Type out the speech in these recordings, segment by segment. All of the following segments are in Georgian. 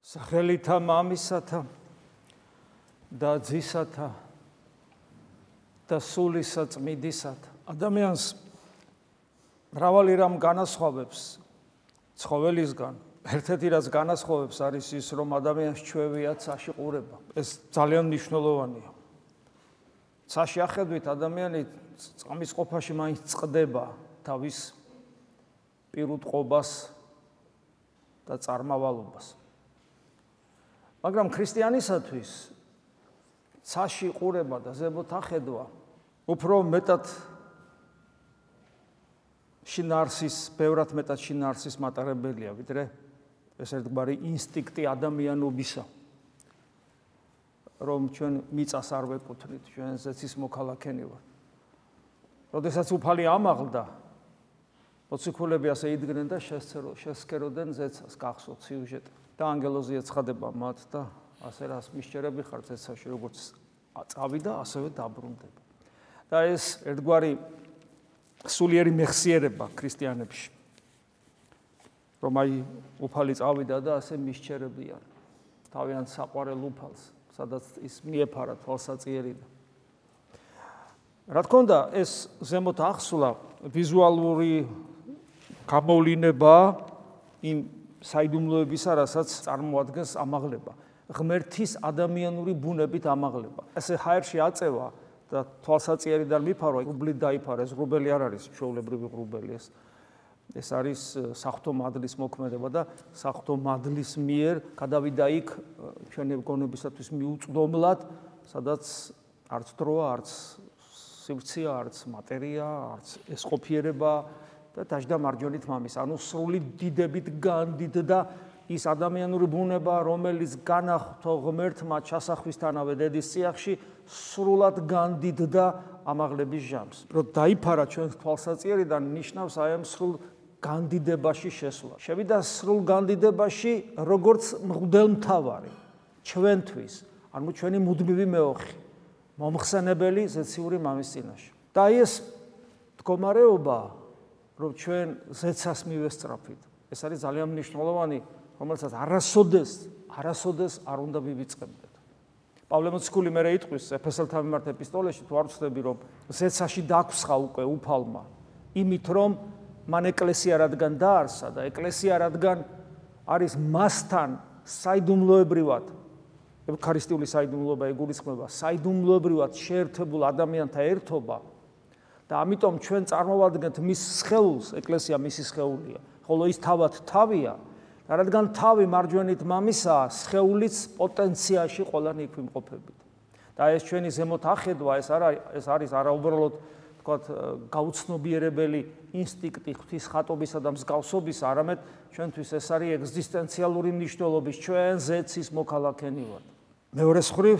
სახელითა მამისათა და ძისათა და სულისა წმიდისათა. ადამიანს მრავალი რამ განასხვავებს ცხოველისგან. ერთ-ერთი რაც განასხვავებს არის ის, რომ ადამიანს ჩვევია ცაში ყურება. ეს ძალიან მნიშვნელოვანია. ცაში ახედვით ადამიანი წამის ყოფაში მაინც წყდება თავის პირუტყობას და წარმავალობას. მაგრამ ქრისტიანისათვის ცაში ყურება და ზემოთ ახედვა უფრო მეტად შინაარსის, ბევრად მეტად შინაარსის მატარებელია, ვიდრე ეს ერთგვარი ინსტინქტი ადამიანობისა, რომ ჩვენ მიწას არ ვეკუთვნით, ჩვენ ზეცის მოქალაქენი ვართ. როდესაც უფალი ამაღლდა, მოციქულები ასე იდგნენ და შესქეროდნენ ზეცას, გახსოვთ სიუჟეტი. და ანგელოზი ეცხადება მათ და ასე რას მისჯერები ხარ ზეცაში, როგორც წავიდა, ასევე დაბრუნდება. და ეს ერთგვარი სულიერი მეხსიერება ქრისტიანებში, რომ აი უფალი წავიდა და ასე მისჯერებიან თავიანთ საყვარელ უფალს, სადაც ის მიეფარა თვალსაწიერიდან. რა თქმა უნდა, ეს ზემოთ ახსვლა ვიზუალური გამოვლინება იმ საიდუმლოებისა, რასაც წარმოადგენს ამაღლება. ღმერთის ადამიანური ბუნებით ამაღლება. ესე ჰაერში აწევა და თვალსაწიერიდან მიფარვა, ღრუბლით დაიფარეს, ღრუბელი არ არის ჩვეულებრივი ღრუბელი, ეს არის საღვთო მადლის მოქმედება და საღვთო მადლის მიერ გადავიდა იქ ჩვენი გონებისათვის მიუწვდომლად, სადაც არც დროა, არც სივრცეა, არც მატერია, არც ეს ყოფიერება და დაждდა მარჯვენით მამის. ანუ სრული დიდებით განდიდდა ის ადამიანური ბუნება, რომელიც განახთო ღმერთმა ჩასახვისთანავე დედის წიაღში, სრულად განდიდდა ამაღლების ჟამს. რომ დაიფარა ჩვენ თვალსაწიერიდან ნიშნავს აი ამ სრულ განდიდებაში შესვლა. შევიდა სრულ განდიდებაში როგორც მღვდელმთავარი ჩვენთვის, ანუ ჩვენი მუდმივი მეოხი, მომხსენებელი ზეციური მამის წინაშე. და აი ეს მდგომარეობა, რომ ჩვენ ზეცას მივესწრაფით, ეს არის ძალიან მნიშვნელოვანი, რომელსაც არასოდეს არ უნდა მივიწყებდეთ. პავლე მოციქული მერე იტყვის ეფესელთა მიმართ ეპისტოლეში, თუ არ ვცდები, რომ ზეცაში დაგვსხა უკვე უფალმა, იმით რომ მან ეკლესია რადგან დაარსა და ეკლესია რადგან არის მასთან საიდუმლოებრივად, ევქარისტიული საიდუმლოება ეგულისხმება, საიდუმლოებრივად შეერთებულ ადამიანთა ერთობა და ამიტომ ჩვენ წარმოვადგენთ მის სხეულს, ეკლესია მისი სხეულია, ხოლო ის თავად თავია და რადგან თავი მარჯვენით მამისაა, სხეულიც პოტენციაში ყველანი იქ ვიმყოფებით. და ეს ჩვენი ზემოთ ახედვა, ეს არის არაუბრალოდ თქვათ გაუცნობიერებელი ინსტინქტი ღვთის ხატობისა და მსგავსობისა, არამედ ჩვენთვის ეს არის ეგზისტენციალური მნიშვნელობის, ჩვენ ზეცის მოქალაქენი ვართ. მეორე მხრივ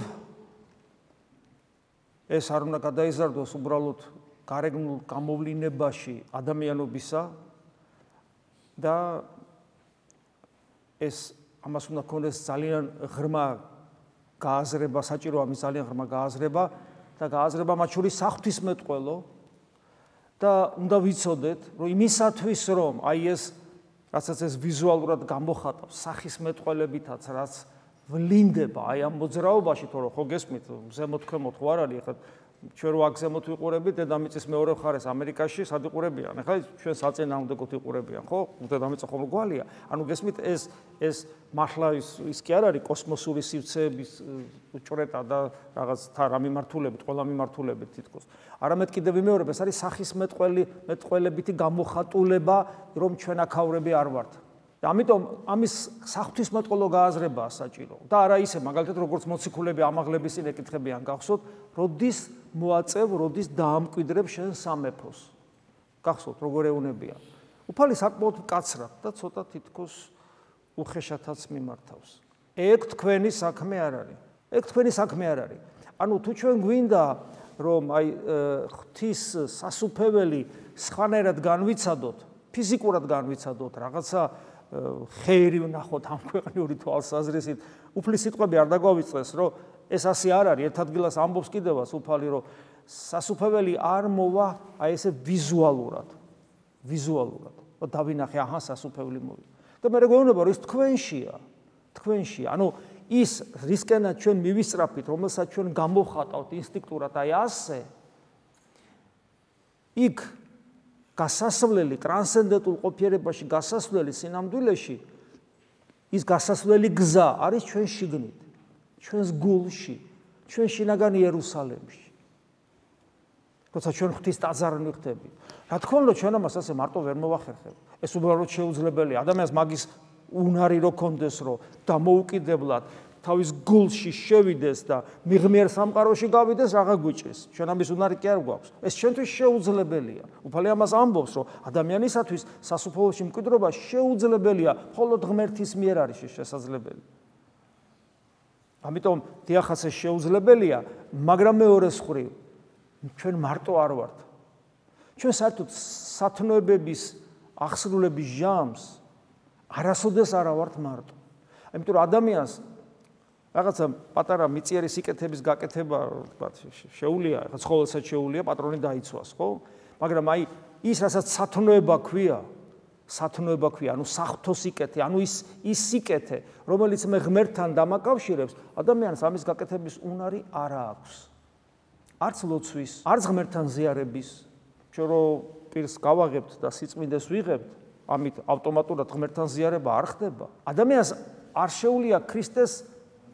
ეს არ უნდა გადაიზარდოს უბრალოდ გარეგნულ გამოვლინებაში ადამიანობისა და ეს ამას უნდა ქონდეს ძალიან ღრმა გააზრება, საჭირო ამის ძალიან ღრმა გააზრება და გააზრება მათ შორის საღვთისმეტყველო და უნდა ვიცოდეთ, რომ იმისათვის, რომ აი ეს რასაც ეს ვიზუალურად გამოხატავს სახისმეტყველებითაც, რაც ვლინდება აი ამ მოძრაობაში, თორე ხო გესმით, ზემოთ ქვემოთ ხო არ არის, ეხლა ჩვენ რო აქ ზემოთ ვიყურებით, დედამიწის მეორე მხარეს ამერიკაში სად იყურებიან? ეხლა ჩვენ საწინააღმდეგოდ იყურებიან, ხო? დედამიწა ხოლმე გვალია. ანუ გესმით ეს მართლა ის კი არ არის კოსმოსური სივრცეების უჭრეტა და რაღაც რა მიმართულებით, ყველა მიმართულებით თითქოს. არამედ კიდევ ვიმეორებ, ეს არის სახისმეტყველებითი გამოხატულება, რომ ჩვენ აქავრები არ ვართ. და ამიტომ ამის საღვთისმეტყველო გააზრებაა საჭირო. და არა ისე, მაგალითად, როგორც მოციქულები ამაღლების წინ ეკითხებიან, გახსოვთ, როდის მოაწევ, როდის დაამკვიდრებ შენ სამეფოს. გახსოვთ, როგორ ეუნებიან. უფალი საკმაოდ მკაცრად და ცოტა თითქოს უხეშათაც მიმართავს. ეგ თქვენი საქმე არ არის. ეგ თქვენი საქმე არ არის. ანუ თუ ჩვენ გვინდა, რომ აი ღვთის სასუფეველი სხვანაირად განვიცადოთ, ფიზიკურად განვიცადოთ, რაღაცა ხეირი ვნახოთ ამ ქვეყნიური თვალსაზრისით, უფლის სიტყვები არ დაგვავიწყდეს, რომ ეს ასე არ არის. ერთ ადგილას ამბობს კიდევაც უფალი, რომ სასუფეველი არ მოვა აი ესე ვიზუალურად. და დავინახე, აჰა, სასუფეველი მოვიდა. და მე გვეუბნება, რომ ის თქვენშია. თქვენში, ანუ ის რისკენად ჩვენ მივისწრაფით, რომელსაც ჩვენ გამოვხატავთ ინსტინქტურად, აი ასე იქ გასასვლელი ტრანსცენდენტულ ყოფიერებაში გასასვლელი სინამდვილეში ის გასასვლელი გზა არის ჩვენ შიგნით, ჩვენს გულში, ჩვენ შინაგან იერუსალემში. როცა ჩვენ ღვთის ტაძარი ხდებით. რა თქმა უნდა, ჩვენ ამას ასე მარტო ვერ მოვახერხებთ. ეს უბრალოდ შეუძლებელია. ადამიანს მაგის უნარი რო კონდეს, რომ დამოუკიდებლად თავის გულში შევიდეს და მიღმიერ სამყაროში გავიდეს, რაღა გვიჭრის. ჩვენ ამის უნარი კი არ გვაქვს. ეს ჩვენთვის შეუძლებელია. უფალი ამას ამბობს, რომ ადამიანისათვის სასופველოში მკვიდრობა შეუძლებელია, მხოლოდ ღმერთის მიერ არის შესაძლებელი. ამიტომ დიახაც ეს შეუძლებელია, მაგრამ მეორე მხრივ ჩვენ მარტო არ ვართ. ჩვენ საერთოდ სათნოებების აღსრულების ჟამს არასოდეს არ ვართ მარტო. იმიტომ რომ ადამიანს რაღაცა პატარა მიწიერი სიკეთების გაკეთება, თქვა, შეუულია, რაღაც ყოველსაც შეუულია, პატრონი დაიცვას, ხო? მაგრამ აი ის, რასაც სათნოება ქვია, ანუ საღვთო სიკეთე, ანუ ის სიკეთე, რომელიც მე ღმერთთან დამაკავშირებს, ადამიანს ამის გაკეთების უნარი არ აქვს. არც ლოცვის, არც ღმერთთან ზიარების, ჩვენ რო პირს გავაღებთ და სიწმინდეს ვიღებთ, ამით ავტომატურად ღმერთთან ზიარება არ ხდება. ადამიანს არ შეუულია ქრისტეს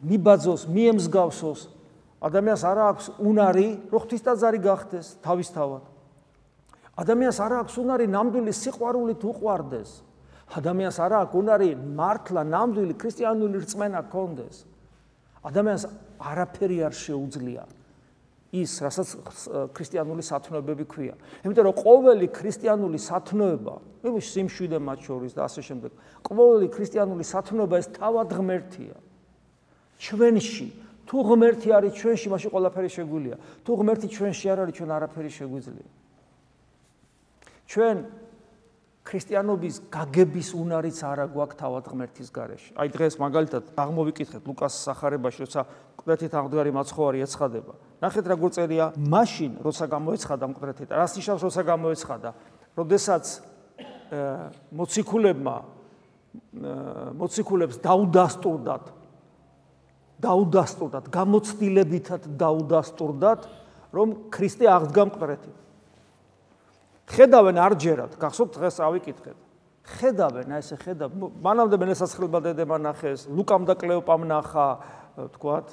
მიბაძოს, მიემსგავსოს. ადამიანს არ აქვს უნარი, რომ ღვთისტაძარი გახდეს თავისთავად. ადამიანს არ აქვს უნარი ნამდვილი სიყვარულით უყვარდეს. ადამიანს არ აქვს უნარი მართლა ნამდვილი ქრისტიანული რწმენა ჰქონდეს. ადამიანს არაფერი არ შეუძლია. ის, რასაც ქრისტიანული სათნოებები ქვია. იმიტომ რომ ყოველი ქრისტიანული სათნოება, სიმშვიდე მათ შორის და ასე შემდეგ, ყოველი ქრისტიანული სათნოება ეს თავად ღმერთია. ჩვენში, თუ ღმერთი არის ჩვენში, მაშინ ყველაფერი შეგვიძლია. თუ ღმერთი ჩვენში არ არის, ჩვენ არაფერი შეგვიძლია. ჩვენ ქრისტიანობის გაგების უნარიც არა გვაქვს თავად ღმერთის გარეშე. აი დღეს მაგალითად აღმოვიკითხეთ ლუკას სახარებაში, როცა მკვდრეთით აღდგარი მაცხოვარი ეცხადება. ნახეთ რა გვწერია, მაშინ როცა გამოეცხადა მკვდრეთით, რას ნიშნავს როცა გამოეცხადა? როდესაც მოციქულებს დაუდასტურდათ, გამოცდილებითად დაუდასტურდათ, რომ ქრისტე აღდგა მკვდრეთით. ხედავენ არჯერად, გახსოვთ დღეს ავიკითხეთ. ხედავენ, ესე ხედავენ. მანამდე მენესაცხლება დედება ნახეს, ლუკამ და კლეოპამ ნახა, თქვათ,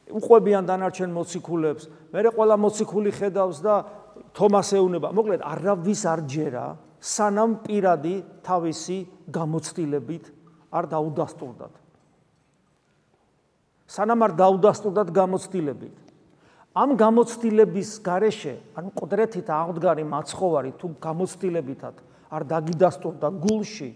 უყვებიან დანარჩენ მოციქულებს. მერე ყველა მოციქული ხედავს და თომას ეუნება. მოკლედ, არავის არჯერა, სანამ პირადი თავისი გამოცდილებით არ დაუდასტურდათ. სანამ არ დაუდასტურდათ გამოცდილებით. ამ გამოცდილების გარეშე, ანუ მკვდრეთით აღდგარი მაცხოვარი თუ გამოცდილებითად არ დაგიდასტურდა გულში,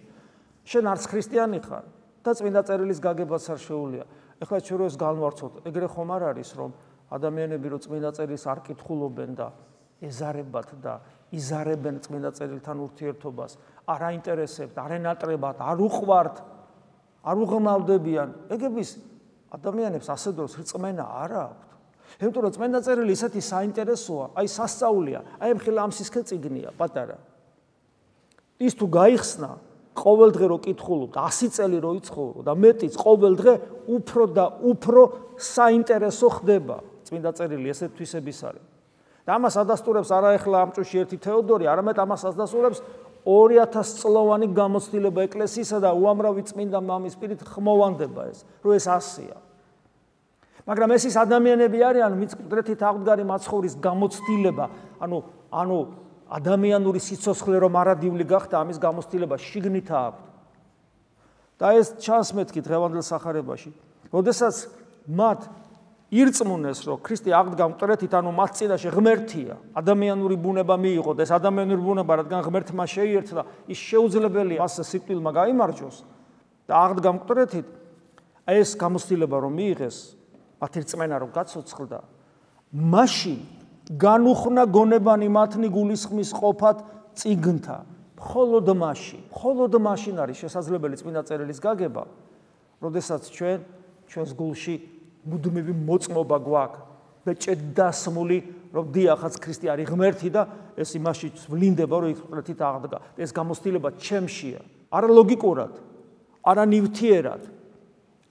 შენ არც ქრისტიანი ხარ და წმინდა წერილის გაგებაც არ შეუძლია. ეხლა ჩვენ რო ეს განვარცხოთ, ეგრე ხომ არ არის, რომ ადამიანები რო წმინდა წერილს არ კითხულობენ და ეზარებათ და იზარებენ წმინდა წერილთან ურთიერთობას, არ აინტერესებთ, არ ენატრებათ, არ უყვართ, არ უღმავდებიან. ეგების ადამიანებს ასე დროს რწმენა არ აქვთ. იმიტომ რომ წმინდა წერილი ისეთი საინტერესოა, აი სასწაულია, აი მხილ ამ სისქე წიგნია პატარა. ის თუ გაიხსნა, ყოველდღე რო კითხულობ და 100 წელი რო იცხოვრო და მეტიც ყოველდღე უფრო და უფრო საინტერესო ხდება წმინდა წერილი ესეთ თვისების არის. და ამას ადასტურებს არა ეხლა ამ წუთში ერთი თეოდორი, არამედ ამას ადასტურებს 2000 წლოვანი გამოცდილება ეკლესიისა და უამრავი წმინდა მამის პირით ხმოვანდება ეს, რომ ეს ასეა. მაგრამ ეს ის ადამიანები არიან, ვინც მკვდრეთით აღდგარი მაცხოვრის გამოცდილება, ანუ ადამიანური სიცოცხლე რომ არადიული გახდა, ამის გამოცდილება შიგნით აქვთ. და ეს ჩანს მეთქი დღევანდელ სახარებაში. როდესაც მათ ირწმუნეს, რომ ქრისტე აღდგა მკვდრეთით, ანუ მათ წინაშე ღმერთია, ადამიანური ბუნება მიიღოთ, ეს ადამიანური ბუნება, რადგან ღმერთმა შეიერთა, ის შეუძლებელია მას სიკვდილმა გაიმარჯვოს და აღდგა მკვდრეთით, ეს გამოცდილება რომ მიიღეს, მათი რწმენა რომ გაცოცხლდა, მაშინ განუხნა გონებანი მათნი გულისხმის ყოფად წიგნთა. მხოლოდ მაშინ არის შესაძლებელი წმინდა წერილის გაგება, როდესაც ჩვენს გულში მუდმივი მოწმობა გვაქვს, ბეჭედასმული, რომ დიახაც ქრისტე არის ღმერთი და ეს იმაში ვლინდება, რომ მკვდრეთით აღდგა. ეს გამოცდილება ჩემშია, არა ლოგიკურად, არა ნივთიერად,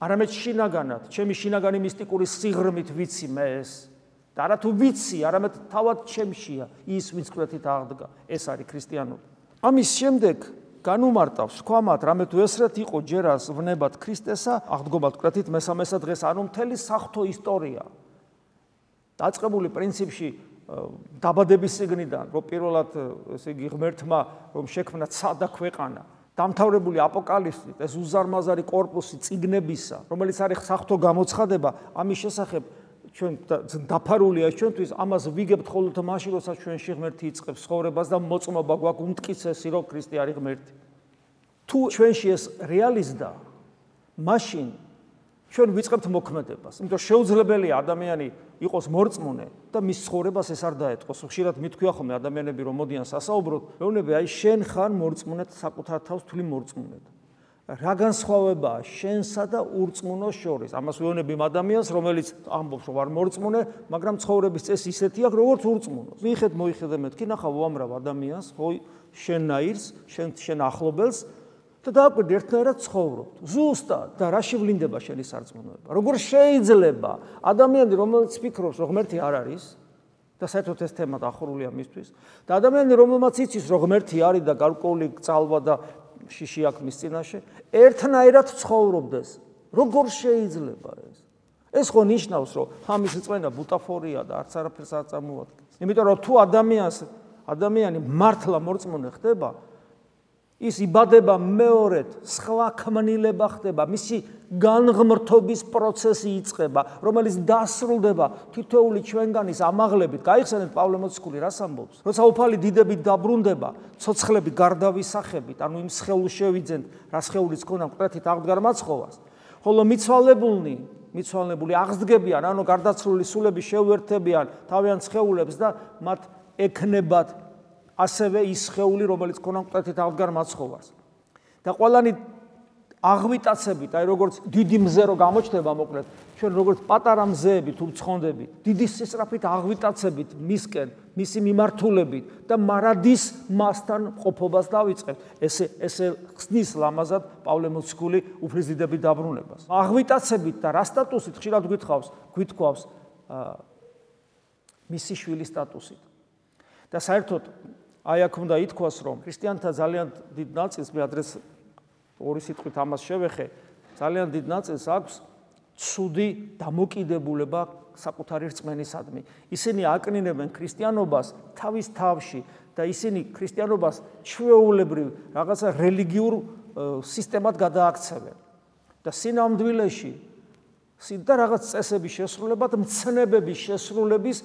არამედ შინაგანად, ჩემი შინაგანი მისტიკური სიღრმით ვიცი მე ეს. და არა თუ ვიცი, არამედ თავად ჩემშია ის, ვინც კვეთით აღდგა. ეს არის ქრისტიანობა. ამის შემდეგ განუმარტავს თქვამათ, რამე თუ ესრეთ იყო ჯერას ვნებად ქრისტესა, აღდგომად კვეთით მესამესა დღეს, ანუ მთელი საღვთო ისტორია. დაწყებული პრინციპში დაბადების სიგნიდან, რომ პირველად ესე იგი ღმერთმა რომ შექმნა ცა და ქვეყანა, დამთავრებული აპოკალიფსით, ეს უზარმაზარი კორპუსი წიგნებისა, რომელიც არის საღვთო გამოცხადება, ამის შესახებ ჩვენ დაფარულია ჩვენთვის, ამას ვიგებთ მხოლოდ მაშინ, როცა ჩვენში ღმერთი იწყებს ცხოვრებას და მოწმობა გვაქვს უმტკიცესი, რომ ქრისტე არის ღმერთი. თუ ჩვენში ეს რეალიზდა, მაშინ ჩვენ ვიწყებთ მოქმედებას, იმიტომ რომ შეუძლებელია ადამიანი იყოს მორწმუნე და მის ცხოვრებას ეს არ დაეთყოს. ხშირად მithქვია ხოლმე ადამიანები რომ მოდიან სასაუბროდ, მეუბნები აი შენ ხარ მორწმუნე საკუთარ თავს თვლი მორწმუნედ. რა განსხვავებაა შენსა და ურწმუნოს შორის? ამას ვეუბნები იმ ადამიანს, რომელიც ამბობს რომ არ მორწმუნე, მაგრამ ცხოვრების წესი ისეთი აქვს, როგორც ურწმუნოს. მოიხედე მეთქი, ნახავ უამრავ ადამიანს, ხო შენნაირს, შენ ახლობელს და დააკვირდი ერთნაირად ცხოვრობთ. ზუსტად და რა შევლინდება შენი სარწმუნოება? როგორ შეიძლება ადამიანი, რომელიც ფიქრობს, რომ ღმერთი არ არის და საერთოდ ეს თემა დახურულია მისთვის, და ადამიანი, რომელმაც იცის, რომ ღმერთი არის და გარკვეული ძალვა და შიში აქვს მის წინაშე, ერთნაირად ცხოვრობდეს. როგორ შეიძლება ეს? ეს ხო ნიშნავს, რომ ამის რწმენა ბუტაფორია და არც არაფერს არ წარმოადგენს. იმიტომ რომ თუ ადამიანი მართლა მორწმუნე ხდება, ის იბადება მეორედ, სხვა ქმნილება ხდება, მისი განღმრთობის პროცესი იწყება, რომელიც დასრულდება თითოეული ჩვენგანის ამაღლებით. გაიხსენეთ პავლე მოციქული რას ამბობს? როცა უფალი დიდებით დაბრუნდება, ცოცხლები გარდავისახებით, ანუ იმ სხეულს შევიძენთ, რა სხეულიც ქონდა მკვეთრით აღდგარ მაცხოვას. ხოლო მიცვალებული აღსდგებიან, ანუ გარდაცვლილი სულები შეუერთებიან თავიანთ სხეულებს და მათ ექნებათ ასევე ის სხეული, რომელიც ქონდა მკვეთრით აღდგარ მაცხოვას. და ყველანი აღვიტაცებით, აი როგორც დიდი მზე რო გამოჩნდება მოკლედ, ჩვენ როგორც პატარა მზეები თუ ცხონდებით, დიდი სისწრაფით აღვიტაცებით მისკენ, მისი მიმართულებით და მარადის მასთან ყოფობას დავიწყებთ. ესე ხსნის ლამაზად პავლე მოციქული უფლისდიდების დაბრუნებას. აღვიტაცებით და რა სტატუსით ხშირად გვითქვავს მისი შვილის სტატუსით. და საერთოდ აი აქ უნდა ითქვას, რომ ქრისტიანთა ძალიან დიდ ნაწილს, მე ადრეს ორი სიტყვით ამას შევეხე, ძალიან დიდ ნაწილს აქვს ცუდი დამოკიდებულება საკუთარი რწმენისადმი. ისინი აკნინებენ ქრისტიანობას თავის თავში და ისინი ქრისტიანობას ჩვეულებრივ რაღაცა რელიგიურ სისტემად გადააქცევენ. და სინამდვილეში და რაღაც წესების შესრულებად, მცნებების შესრულების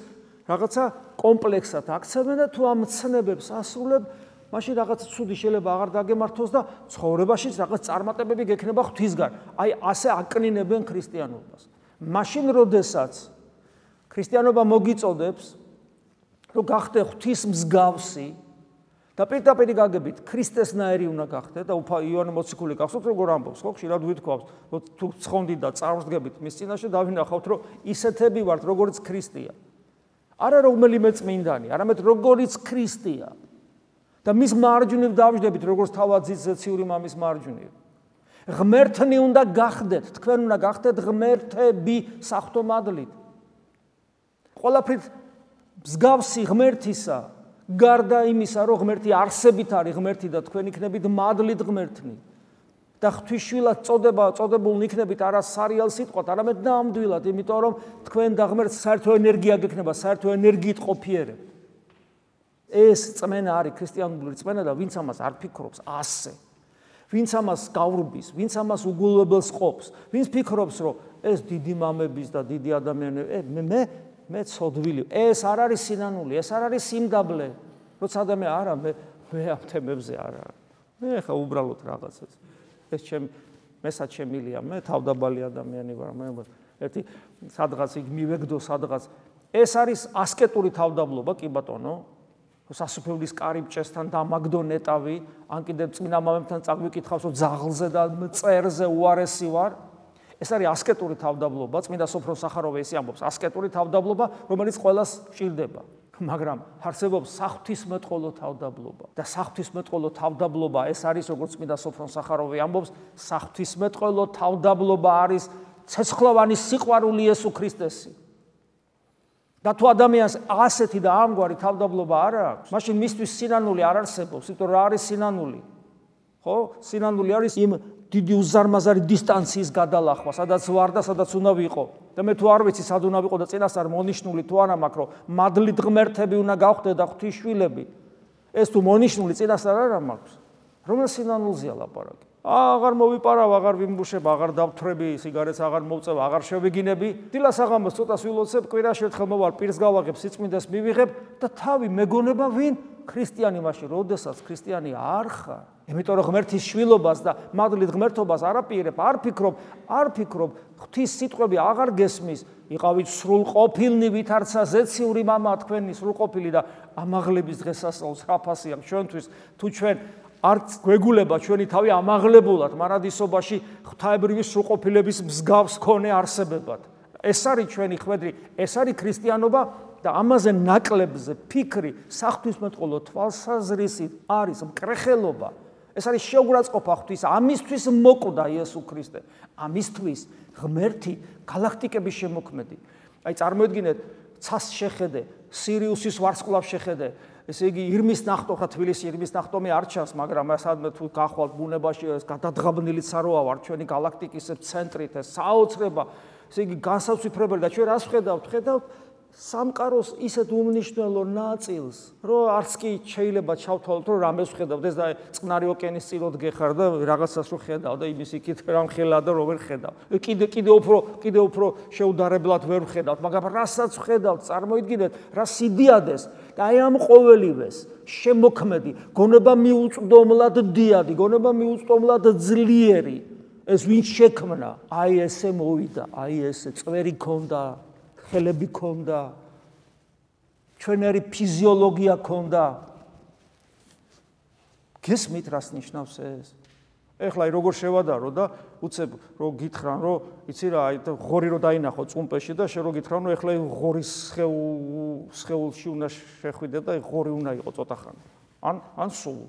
რაღაცა კომპლექსად აქცევენ და თუ ამ მცნებებს ასრულებ, მაშინ რაღაც ცუდი შეიძლება აღარ დაგემართოს და ცხოვრებაშიც რაღაც წარმატებები გექნება ღვთისგან. აი ასე აკნინებენ ქრისტიანობას. მაშინ როდესაც ქრისტიანობა მოგიწოდებს, რომ გახდე ღვთის მსგავსი და პირდაპირ გაგებით ქრისტესნაირი უნდა გახდე და იოანე მოციქული გახსოვთ როგორ ამბობს, ხო ხშირად ვითქვავს, რომ თუ ცხონდით და წარვსდგებით მის წინაშე დავინახავთ, რომ ისეთები ვართ, როგორც ქრისტია. არა რომელიმე წმინდანი, არამედ როგორც ქრისტია. და მის მარჯვნივ დავждებით, როგორც თავად ძიცეციური მამის მარჯვნივ. ღმერთნი უნდა გახდეთ, თქვენ უნდა გახდეთ ღმერთები საღვთო მადლით. ყველაფრით მსგავსი ღმერთისა, გარდა იმისა, რომ ღმერთი არსებით არის ღმერთი და თქვენ იქნებით მადლით ღმერთნი. და ღვთისშვილად წოდებულ იქნებით არა სარიალ სიტყვად, არამედ ნამდვილად, იმიტომ რომ თქვენ და ღმერთს საერთო ენერგია გექნება, საერთო ენერგიით ყოფიერებთ. ეს წმენა არის ქრისტიანული წმენა და ვინც ამას არ ფიქრობს ასე, ვინც ამას გავრბის, ვინც ამას უგულებელს ყოფს, ვინც ფიქრობს, რომ ეს დიდი მამების და დიდი ადამიანები, მე ცოდვილი, ეს არ არის სინანული, ეს არ არის სიმდაბლე, როცა ადამიანი არა, მე ამ თემებზე არა. მე ხა უბრალოდ რაღაცას. ეს მესაც შემილია, მე თავდაბალი ადამიანი ვარ, მე ერთი სადღაც იქ მივეგდო სადღაც. ეს არის ასკეტური თავდაბლობა, კი ბატონო. სასუფეველის კარიბჭესთან დამაგდო ნეტავი, ან კიდევ წმინდა მამებთან წაგვიკითხავს, რომ ძაღლზე და მწერზე უარესი ვარ. ეს არის ასკეტური თავდაბლობა, წმინდა სოფრონ სახაროვი ესე ამბობს, ასკეტური თავდაბლობა, რომელიც ყველას ჭირდება. მაგრამ არსებობს საღვთისმეტყველო თავდაბლობა და საღვთისმეტყველო თავდაბლობა ეს არის როგორც წმინდა სოფრონ სახაროვი ამბობს საღვთისმეტყველო თავდაბლობა არის ცეცხლოვანი სიყვარული იესო ქრისტესი და თუ ადამიანს ასეთი და ამგვარი თავდაბლობა არ აქვს მაშინ მისთვის სინანული არ არსებობს იმიტომ რა არის სინანული ხო სინანული არის იმ დიდი უზარმაზარი დისტანციის გადალახვა სადაც ვარ და სადაც უნდა ვიყო და მე თუ არ ვიცი სად უნდა ვიყო და წინასწარ მონიშნული თუ არა მაქვს რომ მადლით ღმერთები უნდა გავხდე და ღვთისშვილები ეს თუ მონიშნული წინასწარ არა მაქვს რომელ სინანულზეა ლაპარაკი აღარ მოვიპარავ აღარ ვიმბუშებ აღარ დავთვრები სიგარეტს აღარ მოვწევ აღარ შევიგინები დილას აღამბოს ცოტა სვილოცებ კვირაში ერთხელ მოვალ პირს გავაღებ სიწმინდეს მივიღებ და თავი მეგონება ვინ ქრისტიანი მაშინ როდესაც ქრისტიანი არ ხარ იმიტომ რომ ღმერთის შვილობას და მადლით ღმერთობას არაპირებ არ ფიქრობ ღვთის სიტყვები აღარ გესმის იყავით სრულყოფილნი ვითარცა ზეციური მამა თქვენი სრულყოფილი და ამაღლების დღესასწაულს რაფასი აქვს ჩვენთვის თუ ჩვენ არც გვეგულება ჩვენი თავი ამაღლებულად მარადისობაში ღვთაებრივი სრულყოფილების მსგავს ქონე არსებებად ეს არის ჩვენი ხვედრი ეს არის ქრისტიანობა და ამაზე ნაკლებზე ფიქრი საღვთისმეტყველო თვალსაზრისით არის მკრეხელობა ეს არის შეურაცხყოფა ღვთის ამისთვის მოკვდა იესო ქრისტე ამისთვის ღმერთი galaktikების შემოქმედი აი წარმოედგინეთ ცას შეხედე სირიუსის ვარსკვლავს შეხედე ესე იგი ირმის ნახტო ხა თბილისი ირმის ნახტომი არ ჩანს მაგრამ სადმე თუ გახვალთ ბუნებაში ეს გადადღაბნილი ცაროა ვარ ჩვენი galaktikis ცენტრით ეს საოცრება ესე იგი განსაცვიფრებელი და ჩვენ რას ვხედავთ სამყაროს ისეთ უმნიშვნელო ნაწილს რომ არც კი შეიძლება ჩავთვალოთ რომ რამეს ვხედავთ ეს და წყნარი ოკეანის წილად გეხარ და რაღაცას რო ხედავ და იმის იქით რამ ხელა და რო ვერ ხედავ კიდე უფრო შეუდარებლად ვერ ვხედავთ მაგრამ რასაც ვხედავთ წარმოიდგინეთ რა სიდიადეს და აი ამ ყოველივეს შემოქმედი გონება მიუწვდომლად დიადი გონება მიუწვდომლად ძლიერი ეს ვინ შექმნა აი ესე მოვიდა აი ესე წვერი ქონდა ხელები ქონდა ჩვენერი ფიზიოლოგია ქონდა გესმით რას ნიშნავს ეს ეხლა როგორ შევადარო და უცებ რო გითხრან რომ იცი რა აი ღორი რო დაინახო წუმპეში და შე რო გითხრან რომ ეხლა ღორის სხეულში უნდა შეხვიდე და ღორი უნდა იყო ცოტა ხანი ან სულ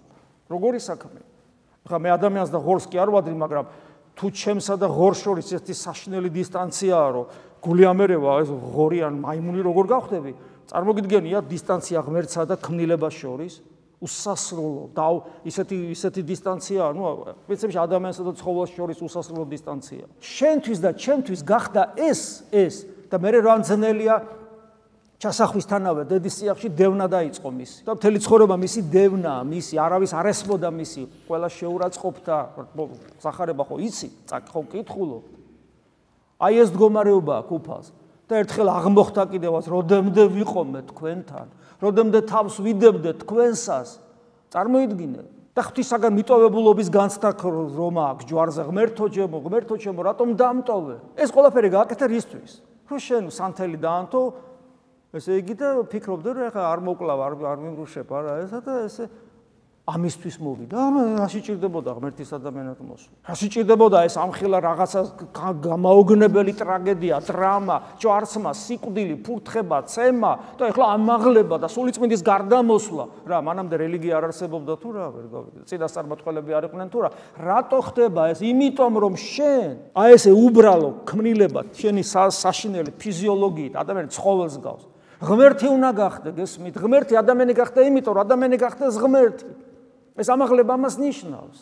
როგორი საქმე ეხლა მე ადამიანს და ღორს კი არ ვადრი მაგრამ თუ ჩემსა და ღორს შორის ერთი საშინელი დისტანციაა რომ გულიამერევა ეს ღორი ან მაიმუნი როგორ გავხდები წარმოგიდგენია დისტანცია ღმერთსა და ქმნილებას შორის უსასრულო და ისეთი დისტანცია ნუ პრინციპში ადამიანსა და ცხოველს შორის უსასრულო დისტანცია შენთვის და ჩემთვის გახდა ეს და მე რა ძნელია ჩასახვისთანავე დედის სიახში დევნა დაიწყო მისი და მთელი ცხოვრება მისი დევნაა მისი არავის არ ესმოდა მისი ყველა შეურაცხყოფდა სახარება ხო იცი ხო კითხულობ აი ეს მდგომარეობაა კუფალს და ერთხელ აღმოხდა კიდევაც როდემდე ვიყომე თქვენთან როდემდე თავს ვიდებდე თქვენსას წარმოიდგინე და ღვთისაგან მიტოვებულობის განცდა რომ აქვს ჯვარზე ღმერთო ჩემო რატომ დამტოვე ეს ყველაფერი გააკეთე რისთვის რომ შენ სანთელი დაანთო ესე იგი და ფიქრობდე რომ ეხლა არ მოკლავ არ მიმრუშებ არა ესა და ესე ამისთვის მოვიდა რაში ჭირდებოდა ღმერთის ადამიანად მოსვლა რაში ჭირდებოდა ეს ამხილა რაღაცა გამაოგნებელი ტრაგედია დრამა ჯვარცმა სიკვდილი ფურთხება ცემა და ეხლა ამაღლება და სულიწმინდის გარდამოსვლა რა მანამდე რელიგია არ არსებობდა თუ რა ვერ გავიგე წინასწარმეტყველები არ იყვნენ თუ რა რატო ხდება ეს იმიტომ რომ შენ აი ესე უბრალო ქმნილება შენი საშინელი ფიზიოლოგიით ადამიანი ცხოველს გავს ღმერთი უნდა გახდე გესმით ღმერთი ადამიანი გახდა იმიტომ რომ ადამიანი გახდეს ღმერთი ეს ამაღლება ამას ნიშნავს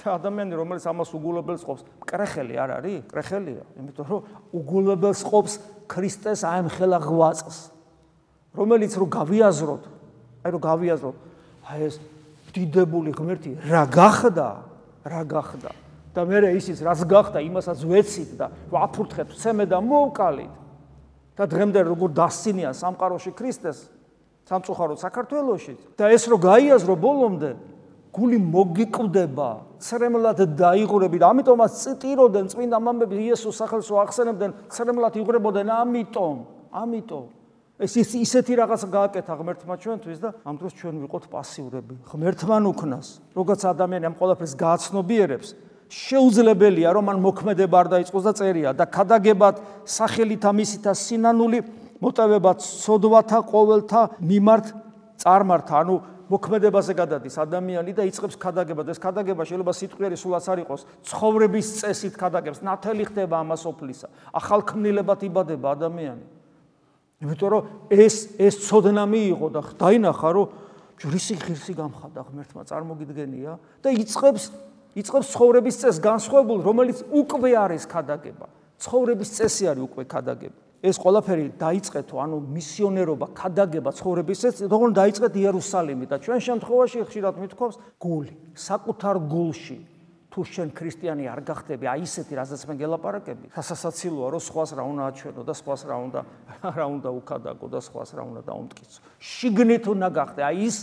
და ადამიანი რომელიც ამას უგულებელს ყოფს მკრეხელი არ არის მკრეხელია იმიტომ რომ უგულებელს ყოფს ქრისტეს აემხელა ღვაწს რომელიც რო გავიაზროთ აი ეს დიდებული ღმერთი რა გახდა და მე ისიც რაც გახდა იმასაც ვეცით და ვაფურთხეთ ცემე და მოვკალით და დღემდე როგორ დასცინია სამყაროში ქრისტეს სამწუხაროდ საქართველოში და ეს რო გაიაზრო ბოლომდე გული მოგიკვდება ცრემლად დაიღურები და ამიტომაც წიტიროდნენ წმინდა მამები იესოს სახელს ახსენებდნენ ცრემლად იღურებოდნენ ამიტომ ეს ისეთი რაღაცა გააკეთა ღმერთმა ჩვენთვის და ამ დროს ჩვენ ვიყოთ პასიურები ღმერთმან უკნას როგორც ადამიანი ამ ყველაფერს გააცნობიერებს შეუძლებელია რომ მან მოქმედება არ დაიწყოს და წერია და ქადაგებად სახელითა მისითა სინანული მოტევება ცოდვათა ყოველთა მიმართ წარმართა, ანუ მოქმედებაზე გადადის ადამიანი და იწყებს ქადაგებას. ეს ქადაგება შეიძლება სიტყვიერი სულაც არ იყოს, ცხოვრების წესით ქადაგებს, ნათელი ხდება ამას ოფლისა. ახალქმნილებად იბადება ადამიანი. იმიტომ რომ ეს ცოდნა მიიღო და დაინახა, რომ რისი ღირსი გამხადა ღმერთმა, წარმოგიდგენია და იწყებს ცხოვრების წესს განსხვავებულ, რომელიც უკვე არის ქადაგება. ცხოვრების წესი არის უკვე ქადაგება. ეს ყველაფერი დაიწყეთო, ანუ მისიონერობა, ქადაგება, ცხოვრების წესი, თქო დაიწყეთ იერუსალიმი და ჩვენ შემთხვევაში ხშირად მithქვავს გული, საკუთარ გულში. თუ შენ ქრისტიანი არ გახდები, აი ისეთი, რასაც მე გელაპარაკები, სასაცილოა, რომ სხვას რა უნდა აჩვენო და სხვას რა უნდა უქადაგო და სხვას რა უნდა დაუმტკიცო. შიგნით უნდა გახდე, აი ის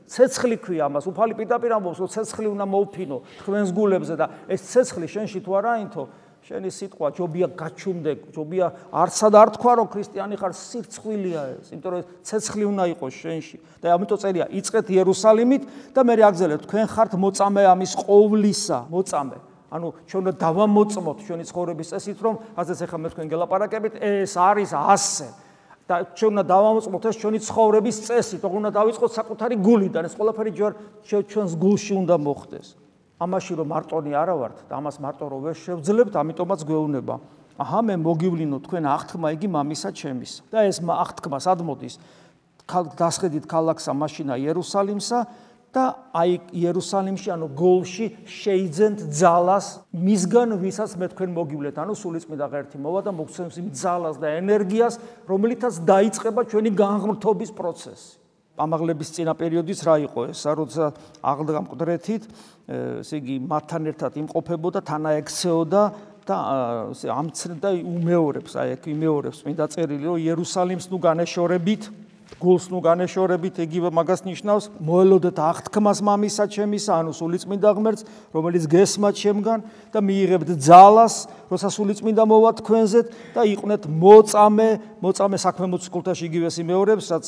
ცეცხლი ქვია ამას, უფალი პირდაპირ ამბობს, რომ ცეცხლი უნდა მოუფინო თქვენს გულებზე და ეს ცეცხლი შენში თუ არ აინთო, შენი სიტყვა ჯობია გაჩუმდე, ჯობია არცად არ თქვა, რომ ქრისტიანი ხარ, სირცხვილია ეს, იმიტომ რომ ცეცხლი უნდა იყოს შენში. და ამიტომ წერია, იწყეთ იერუსალიმით და მე აგზელებთ, თქვენ ხართ მოწამე ამის ყოვლისა, მოწამე. ანუ ჩვენ უნდა დავამოწმოთ ჩვენი ცხოვრების წესით, რომ ასეც ახლა მე თქვენ გელაპარაკებით, ეს არის ასე. და ჩვენ უნდა დავამოწმოთ ეს ჩვენი ცხოვრების წესი, თქო უნდა დავიწყოთ საკუთარი გულიდან, ეს ყველაფერი ჩვენს გულში უნდა მოხდეს. ამაში რომ მარტონი არა ვართ და ამას მარტო რომ ვერ შევძლებთ, ამიტომაც გვეუბნება. აჰა, მე მოგივლინო თქვენ აღთქმა იგი მამისა ჩემისა. და ეს აღთქმა სად მოდის? დასხედით ქალაქსა მაშინა იერუსალიმსა და აი იერუსალიმში, ანუ გოლში შეიძენთ ძალას მისგან, ვისაც მე თქვენ მოგივლეთ. ანუ სულიწმიდა ღერთი მოვა და მოგცემს იმ ძალას და ენერგიას, რომლითაც დაიწყება ჩვენი განღმრთობის პროცესი. ამაღლების წინა პერიოდის რა იყო ეს? როცა აღდგა მკვდრეთით, ესე იგი მათთან ერთად იმყოფებოდა, თანაექცეოდა და ამცნდა უმეორებს, აი აქ იმეორებს წმინდა წერილი, რომ იერუსალიმს ნუ განეშორებით, გულს ნუ განეშორებით, იგივე მაგას ნიშნავს, მოელოდეთ აღთქმას მამისა ჩემისა, ანუ სულიწმინდა ღმერთს, რომელიც გესმათ შემგან და მიიღებთ ძალას, როცა სულიწმინდა მოვა თქვენზეთ და იყვნეთ მოწამე საქმე მოციქულთაში იგივეს იმეორებს, რაც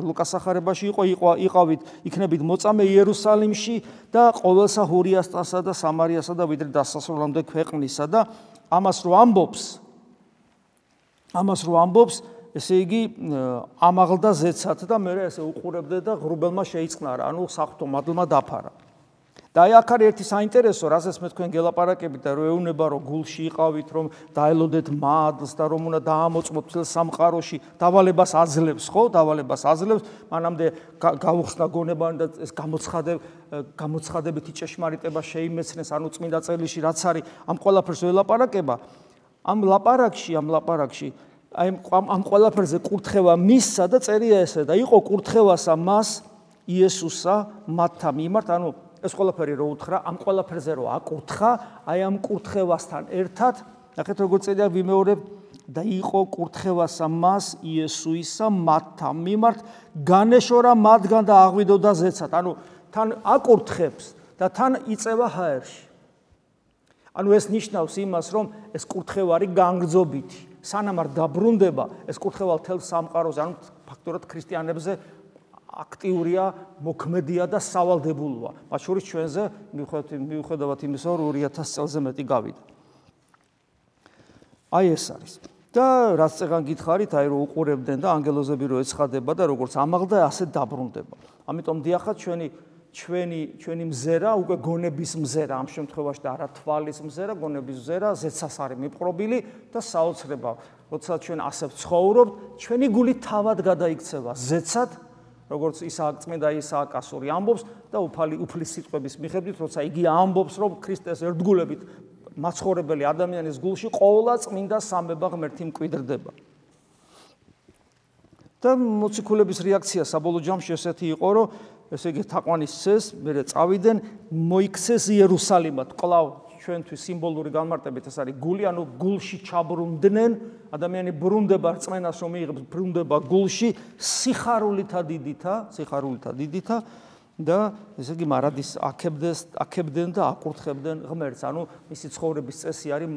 ლუკას სახარებაში იყავით, იქნებით მოწამე იერუსალიმში და ყოველსა ჰურიასტასა და სამარიასა და ვიდრე დასასრულამდე ქვეყნისა და ამას რო ამბობს ესე იგი ამაღლდა ზეცად და მე ესე უყურებდე და ღრუბელმა შეიწყნარა, ანუ საღვთო მადლმა დაფარა. და აი აქ არის ერთი საინტერესო, რასაც მე თქვენ გელაპარაკებით და რო ეუნება, რომ გულში იყავით, რომ დაელოდეთ მადლს და რომ უნდა დაამოწმოთ მთელ სამყაროში, დავალებას აძლევს, ხო? დავალებას აძლევს, მანამდე გაუხსნა გონებანი და ეს გამოცხადებითი ჭეშმარიტება შეიმეცნეს, ანუ წმინდა წერილში რაც არის, ამ ყველაფერს ველაპარაკება. ამ ლაპარაკში აი ამ ყველაფერზე კურთხევა მისსა და წერია ესე და იყო კურთხევასა მას იესოსა მათთა მიმართ, ანუ ეს ყველაფერი რო უთხრა, ამ ყველაფერზე რო აკურთხა, აი ამ კურთხევასთან ერთად, ნახეთ როგორ წერია ვიმეორებ და იყო კურთხევასა მას იესოისა მათთა მიმართ, განეშორა მათგან და აღვიდოდა ზეცად, ანუ თან აკურთხებს და თან იწევა ჰაერში. ანუ ეს ნიშნავს იმას, რომ ეს კურთხევარი განგრძობითი, სანამ არ დაბრუნდება ეს კურთხევა მთელ სამყაროზე, ანუ ფაქტურად ქრისტიანებზე აქტიურია, მოქმედია და სავალდებულოა. მათ შორის ჩვენზე მიუხედავად იმისა, რომ 2000 წელზე მეტი გავიდა. აი ეს არის. და რაც წეგან გითხარით, აი რომ უყურებდნენ და ანგელოზები რო ეცხადება და როგორც ამაღლდა, ასე დაბრუნდება. ამიტომ დიახაც ჩვენი მზერა უკვე გონების მზერა ამ შემთხვევაში და არა თვალის მზერა, გონების მზერა ზეცას არის მიპყრობილი და საოცრება. როცა ჩვენ ასე ვცხოვრობთ, ჩვენი გული თავად გადაიქცევა ზეცად, როგორც წმინდა ისააკ ასური ამბობს და უფლის სიტყვების მიხედვით, როცა იგი ამბობს, რომ ქრისტეს ერთგულებით მაცხოვრებელი ადამიანის გულში ყოვლა წმინდა სამება ღმერთი მკვიდრდება. და მოციქულების რეაქცია საბოლოო ჯამში ესეთი იყო, რომ ესე იგი თაყვანის წეს, მერე წავიდნენ, მოიქცეს იერუსალიმად. კვლავ ჩვენთვის სიმბოლური განმარტებით ეს არის გული, ანუ გულში ჩაბრუნდნენ, ადამიანი ბრუნდება რწმენას რომ მიიღებს, ბრუნდება გულში სიხარულითა დიდითა და ესე იგი მარადის აქებდნენ და აკურთხებდნენ ღმერთს. ანუ მისი ცხოვრების წესი არის,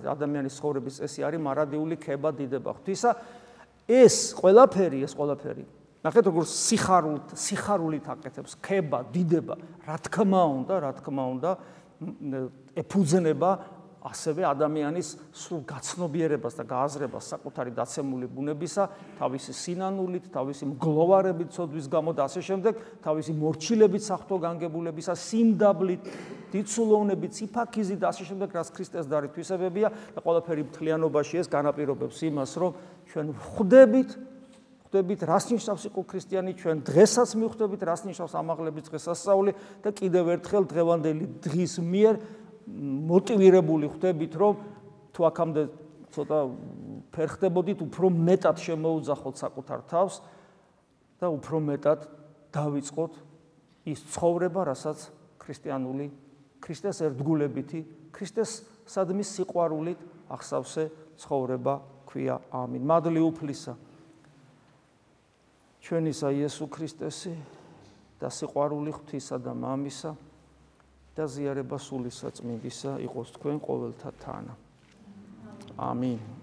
ადამიანის ცხოვრების წესი არის მარადიული ქება დიდება ღვთისა. ეს ყველაფერი ნახეთ როგორ სიხარულით აკეთებს, ქება, დიდება, რა თქმა უნდა, ეფუძნება ასევე ადამიანის სრულ გაცნობიერებას და გააზრებას საკუთარი დაცემული ბუნებისა, თავისი სინანულით, თავისი მგლოვარებით, ცოდვის გამო და ასე შემდეგ, თავისი მორჩილებით, საღვთო განგებულებისა, სიმდაბლით, დიდსულოვნებით, ციფაქიზით და ასე შემდეგ, რაც ქრისტეს დარით თვისებებია და ყველაფერი მთლიანობაში ეს განაპირობებს იმას, რომ ჩვენ ხვდებით, რას ნიშნავს იყო ქრისტიანი, ჩვენ დღესაც მივხვდებით, რას ნიშნავს ამაღლების დღესასწაული და კიდევ ერთხელ დღევანდელი დღის მიერ მოტივირებული ხვდებით, რომ თუ აქამდე ცოტა ფერხდებოდით, უფრო მეტად შემოუძახოთ საკუთარ თავს და უფრო მეტად დავიწყოთ ის ცხოვრება, რასაც ქრისტიანული, ქრისტეს ერთგულებითი, ქრისტეს სადმის სიყვარულით ახსავსე ცხოვრება ქვია. ამინ. მადლი უფლისა ჩვენისა იესო ქრისტესი და სიყვარული ღვთისა და მამისა და ზიარება სული საწმინდისა იყოს თქვენ ყოველთა თანა. ამინ.